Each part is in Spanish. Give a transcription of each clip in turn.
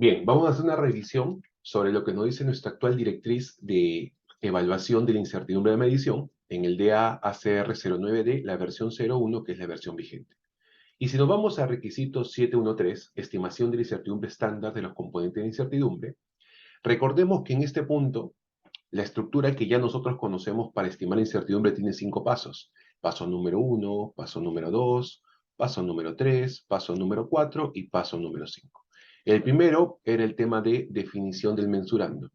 Bien, vamos a hacer una revisión sobre lo que nos dice nuestra actual directriz de evaluación de la incertidumbre de medición en el DA-ACR09D, la versión 01, que es la versión vigente. Y si nos vamos a requisitos 713, estimación de la incertidumbre estándar de los componentes de incertidumbre, recordemos que en este punto, la estructura que ya nosotros conocemos para estimar la incertidumbre tiene 5 pasos. Paso número 1, paso número 2, paso número 3, paso número 4 y paso número 5. El primero era el tema de definición del mensurando,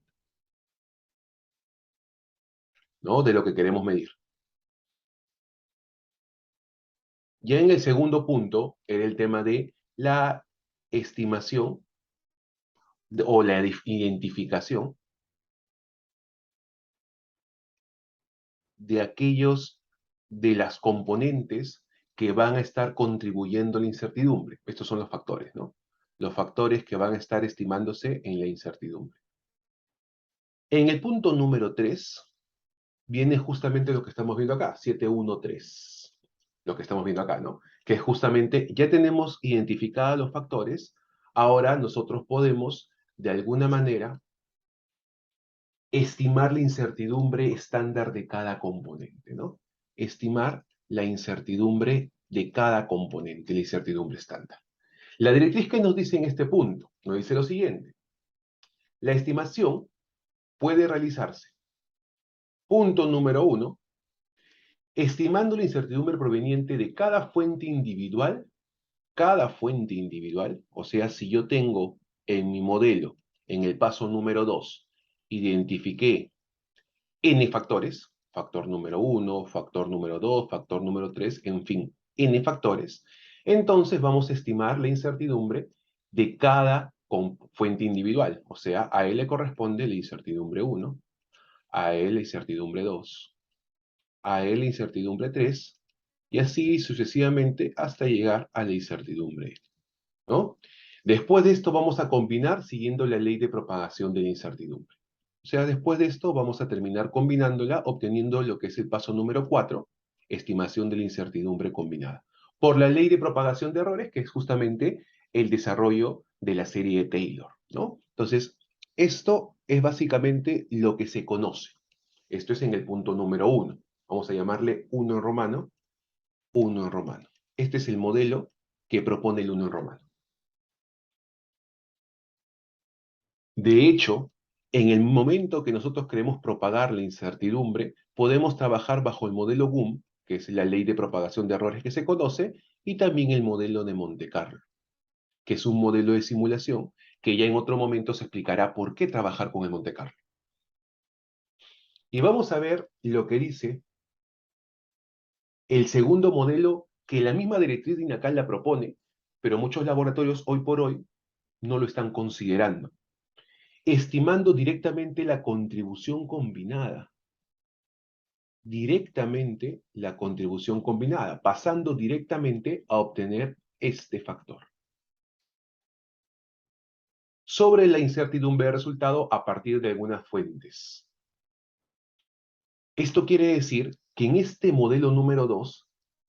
¿no? De lo que queremos medir. Ya en el segundo punto era el tema de la estimación o la identificación de aquellos de las componentes que van a estar contribuyendo a la incertidumbre. Estos son los factores, ¿no? Los factores que van a estar estimándose en la incertidumbre. En el punto número 3 viene justamente lo que estamos viendo acá, 713. Lo que estamos viendo acá, ¿no? Que es justamente, ya tenemos identificados los factores, ahora nosotros podemos, de alguna manera, estimar la incertidumbre estándar de cada componente, ¿no? Estimar la incertidumbre de cada componente, la incertidumbre estándar. La directriz que nos dice en este punto, nos dice lo siguiente. La estimación puede realizarse. Punto número 1, estimando la incertidumbre proveniente de cada fuente individual, o sea, si yo tengo en mi modelo, en el paso número 2, identifiqué n factores, factor número 1, factor número 2, factor número 3, en fin, n factores, entonces vamos a estimar la incertidumbre de cada fuente individual. O sea, a él le corresponde la incertidumbre 1, a él la incertidumbre 2, a él la incertidumbre 3, y así sucesivamente hasta llegar a la incertidumbre, ¿no? Después de esto vamos a combinar siguiendo la ley de propagación de la incertidumbre. O sea, después de esto vamos a terminar combinándola, obteniendo lo que es el paso número 4, estimación de la incertidumbre combinada. Por la ley de propagación de errores, que es justamente el desarrollo de la serie de Taylor, ¿no? Entonces, esto es básicamente lo que se conoce. Esto es en el punto número 1. Vamos a llamarle 1 en romano, 1 en romano. Este es el modelo que propone el 1 en romano. De hecho, en el momento que nosotros queremos propagar la incertidumbre, podemos trabajar bajo el modelo GUM, que es la ley de propagación de errores que se conoce, y también el modelo de Monte Carlo, que es un modelo de simulación que ya en otro momento se explicará por qué trabajar con el Monte Carlo. Y vamos a ver lo que dice el segundo modelo que la misma directriz de INACAL la propone, pero muchos laboratorios hoy por hoy no lo están considerando, estimando directamente la contribución combinada. Directamente la contribución combinada, pasando directamente a obtener este factor. Sobre la incertidumbre de resultado a partir de algunas fuentes. Esto quiere decir que en este modelo número 2,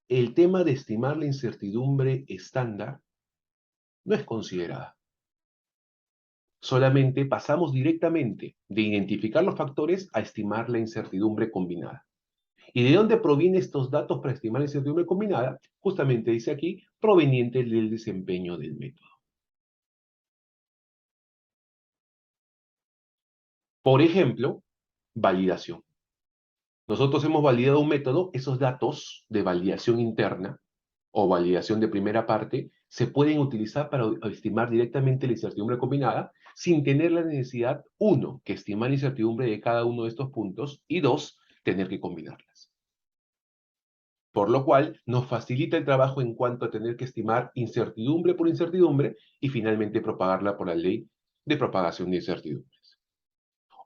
el tema de estimar la incertidumbre estándar no es considerada. Solamente pasamos directamente de identificar los factores a estimar la incertidumbre combinada. ¿Y de dónde provienen estos datos para estimar la incertidumbre combinada? Justamente dice aquí, proveniente del desempeño del método. Por ejemplo, validación. Nosotros hemos validado un método, esos datos de validación interna o validación de primera parte se pueden utilizar para estimar directamente la incertidumbre combinada sin tener la necesidad, uno, que estimar la incertidumbre de cada uno de estos puntos y dos, tener que combinarlas. Por lo cual, nos facilita el trabajo en cuanto a tener que estimar incertidumbre por incertidumbre y finalmente propagarla por la ley de propagación de incertidumbres.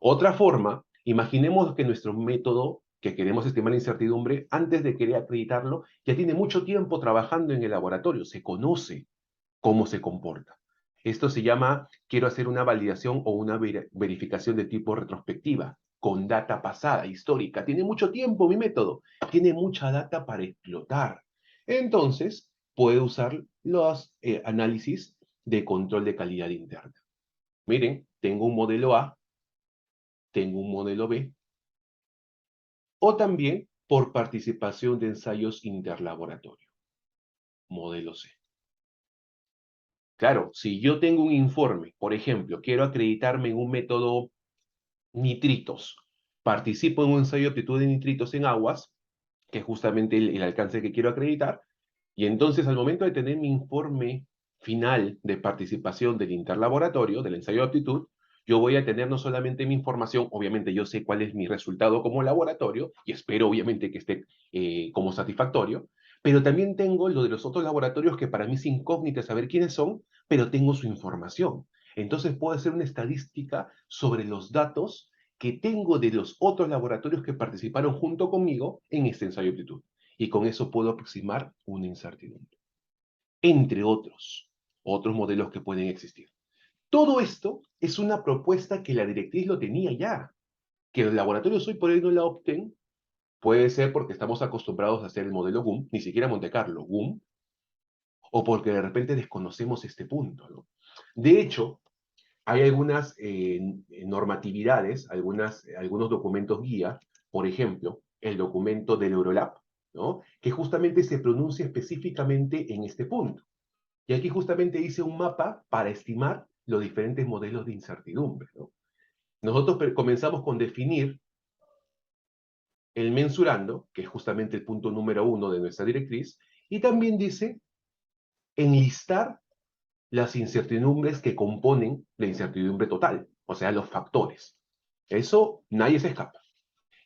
Otra forma, imaginemos que nuestro método que queremos estimar la incertidumbre, antes de querer acreditarlo, ya tiene mucho tiempo trabajando en el laboratorio, se conoce cómo se comporta. Esto se llama, quiero hacer una validación o una verificación de tipo retrospectiva, con data pasada, histórica. Tiene mucho tiempo mi método, tiene mucha data para explotar. Entonces, puede usar los análisis de control de calidad interna. Miren, tengo un modelo A, tengo un modelo B, o también por participación de ensayos interlaboratorio, modelo C. Claro, si yo tengo un informe, por ejemplo, quiero acreditarme en un método nitritos, participo en un ensayo de aptitud de nitritos en aguas, que es justamente el alcance que quiero acreditar, y entonces al momento de tener mi informe final de participación del interlaboratorio, del ensayo de aptitud, yo voy a tener no solamente mi información, obviamente yo sé cuál es mi resultado como laboratorio, y espero obviamente que esté como satisfactorio, pero también tengo lo de los otros laboratorios que para mí es incógnita saber quiénes son, pero tengo su información. Entonces puedo hacer una estadística sobre los datos que tengo de los otros laboratorios que participaron junto conmigo en este ensayo de aptitud. Y con eso puedo aproximar una incertidumbre. Entre otros modelos que pueden existir. Todo esto es una propuesta que la directriz lo tenía ya. Que los laboratorios hoy por hoy no la opten, puede ser porque estamos acostumbrados a hacer el modelo GUM, ni siquiera Monte Carlo, GUM, o porque de repente desconocemos este punto, ¿no? De hecho, hay algunas normatividades, algunos documentos guía, por ejemplo, el documento del Eurolab, ¿no? Que justamente se pronuncia específicamente en este punto. Y aquí justamente dice un mapa para estimar los diferentes modelos de incertidumbre, ¿no? Nosotros comenzamos con definir el mensurando, que es justamente el punto número 1 de nuestra directriz, y también dice enlistar las incertidumbres que componen la incertidumbre total, o sea, los factores. Eso nadie se escapa.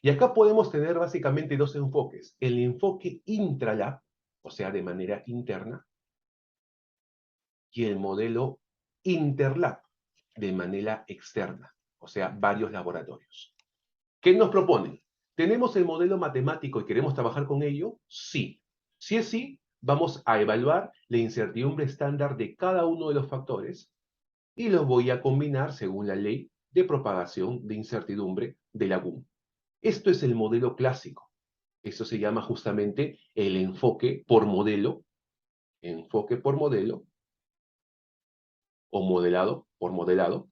Y acá podemos tener básicamente dos enfoques. El enfoque intralab, o sea, de manera interna, y el modelo interlab, de manera externa, o sea, varios laboratorios. ¿Qué nos proponen? ¿Tenemos el modelo matemático y queremos trabajar con ello? Sí. Si es sí, vamos a evaluar la incertidumbre estándar de cada uno de los factores y los voy a combinar según la ley de propagación de incertidumbre de la GUM. Esto es el modelo clásico. Esto se llama justamente el enfoque por modelo o modelado por modelado,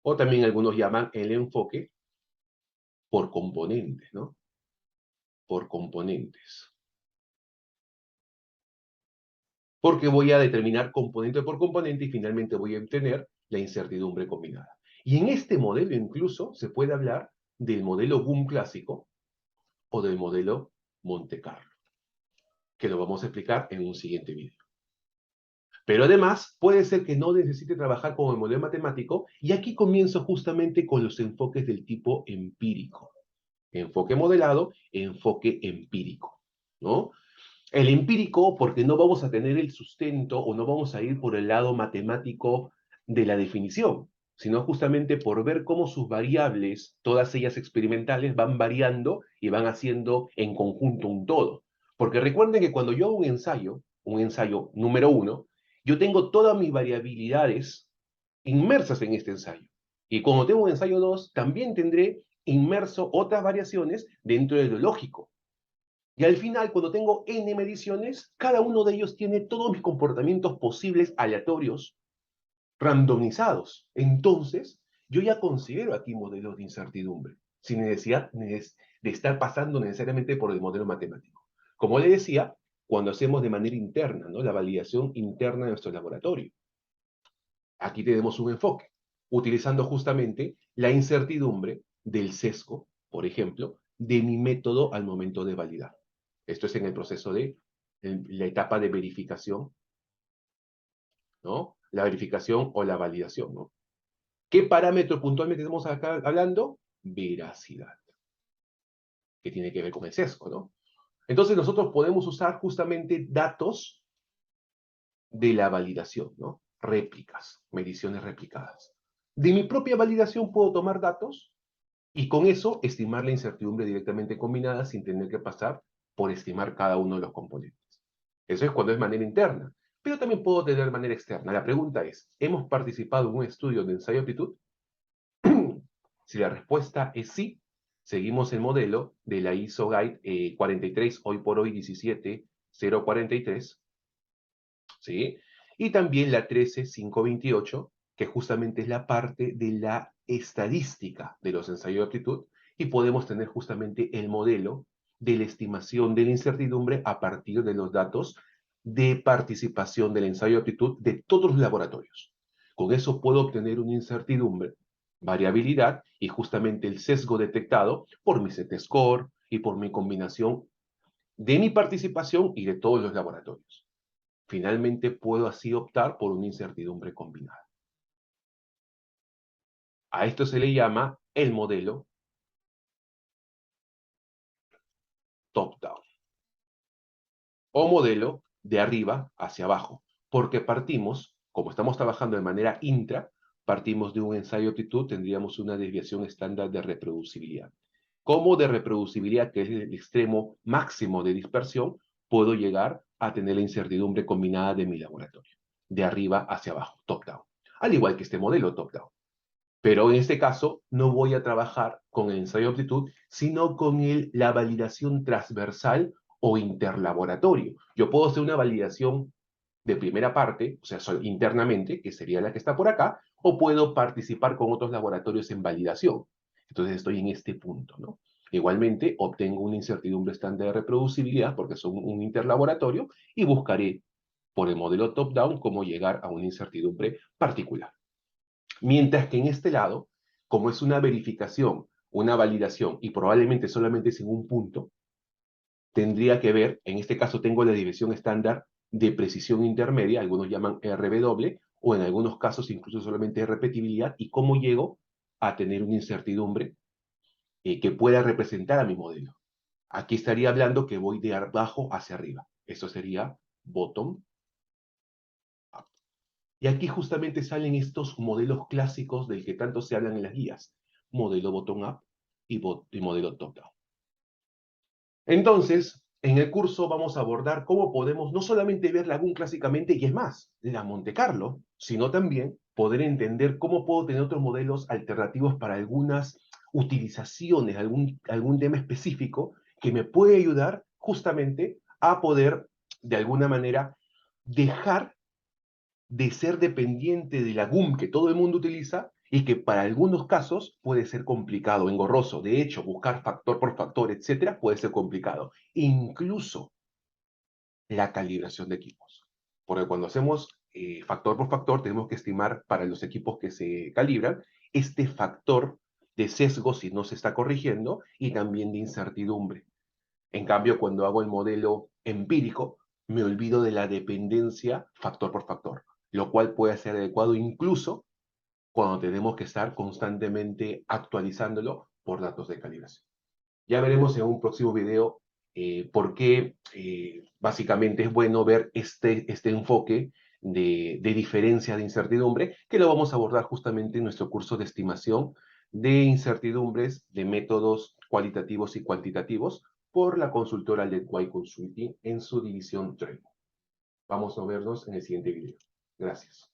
o también algunos llaman el enfoque por componentes, ¿no? Por componentes. Porque voy a determinar componente por componente y finalmente voy a obtener la incertidumbre combinada. Y en este modelo incluso se puede hablar del modelo GUM clásico o del modelo Monte Carlo, que lo vamos a explicar en un siguiente video. Pero además, puede ser que no necesite trabajar con el modelo matemático, y aquí comienzo justamente con los enfoques del tipo empírico. Enfoque modelado, enfoque empírico, ¿no? El empírico, porque no vamos a tener el sustento o no vamos a ir por el lado matemático de la definición, sino justamente por ver cómo sus variables, todas ellas experimentales, van variando y van haciendo en conjunto un todo. Porque recuerden que cuando yo hago un ensayo número 1, yo tengo todas mis variabilidades inmersas en este ensayo. Y cuando tengo un ensayo 2, también tendré inmerso otras variaciones dentro de lo lógico. Y al final, cuando tengo n mediciones, cada uno de ellos tiene todos mis comportamientos posibles aleatorios, randomizados. Entonces, yo ya considero aquí modelos de incertidumbre, sin necesidad de estar pasando necesariamente por el modelo matemático. Como le decía, cuando hacemos de manera interna, ¿no? La validación interna de nuestro laboratorio. Aquí tenemos un enfoque, utilizando justamente la incertidumbre del sesgo, por ejemplo, de mi método al momento de validar. Esto es en el proceso de la etapa de verificación, ¿no? La verificación o la validación, ¿no? ¿Qué parámetro puntualmente estamos acá hablando? Veracidad, que tiene que ver con el sesgo, ¿no? Entonces nosotros podemos usar justamente datos de la validación, ¿no? Réplicas, mediciones replicadas. De mi propia validación puedo tomar datos y con eso estimar la incertidumbre directamente combinada sin tener que pasar por estimar cada uno de los componentes. Eso es cuando es manera interna. Pero también puedo tener manera externa. La pregunta es, ¿hemos participado en un estudio de ensayo de aptitud? Si la respuesta es sí, seguimos el modelo de la ISO Guide 43, hoy por hoy 17043, ¿sí? Y también la 13528, que justamente es la parte de la estadística de los ensayos de aptitud, y podemos tener justamente el modelo de la estimación de la incertidumbre a partir de los datos de participación del ensayo de aptitud de todos los laboratorios. Con eso puedo obtener una incertidumbre, variabilidad y justamente el sesgo detectado por mi Z-score y por mi combinación de mi participación y de todos los laboratorios. Finalmente puedo así optar por una incertidumbre combinada. A esto se le llama el modelo top-down o modelo de arriba hacia abajo, porque partimos, como estamos trabajando de manera intra, partimos de un ensayo de aptitud, tendríamos una desviación estándar de reproducibilidad. Como de reproducibilidad, que es el extremo máximo de dispersión, puedo llegar a tener la incertidumbre combinada de mi laboratorio, de arriba hacia abajo, top-down. Al igual que este modelo top-down. Pero en este caso no voy a trabajar con el ensayo de aptitud, sino con la validación transversal o interlaboratorio. Yo puedo hacer una validación de primera parte, o sea, internamente, que sería la que está por acá, o puedo participar con otros laboratorios en validación. Entonces estoy en este punto, ¿no? Igualmente, obtengo una incertidumbre estándar de reproducibilidad porque son un interlaboratorio y buscaré por el modelo top-down cómo llegar a una incertidumbre particular. Mientras que en este lado, como es una verificación, una validación y probablemente solamente es en un punto, tendría que ver, en este caso tengo la división estándar de precisión intermedia, algunos llaman RW, o en algunos casos incluso solamente repetibilidad, y cómo llego a tener una incertidumbre que pueda representar a mi modelo. Aquí estaría hablando que voy de abajo hacia arriba. Eso sería bottom up. Y aquí justamente salen estos modelos clásicos del que tanto se hablan en las guías. Modelo bottom-up y modelo top-down. Entonces, en el curso vamos a abordar cómo podemos no solamente ver la GUM clásicamente, y es más, la Monte Carlo, sino también poder entender cómo puedo tener otros modelos alternativos para algunas utilizaciones, algún tema específico que me puede ayudar justamente a poder, de alguna manera, dejar de ser dependiente de la GUM que todo el mundo utiliza y que para algunos casos puede ser complicado, engorroso. De hecho, buscar factor por factor, etcétera, puede ser complicado. Incluso la calibración de equipos. Porque cuando hacemos factor por factor, tenemos que estimar para los equipos que se calibran este factor de sesgo si no se está corrigiendo y también de incertidumbre. En cambio, cuando hago el modelo empírico, me olvido de la dependencia factor por factor, lo cual puede ser adecuado incluso cuando tenemos que estar constantemente actualizándolo por datos de calibración. Ya veremos en un próximo video por qué básicamente es bueno ver este enfoque de diferencia de incertidumbre, que lo vamos a abordar justamente en nuestro curso de estimación de incertidumbres de métodos cualitativos y cuantitativos por la consultora LeadY Consulting en su división Trade. Vamos a vernos en el siguiente video. Gracias.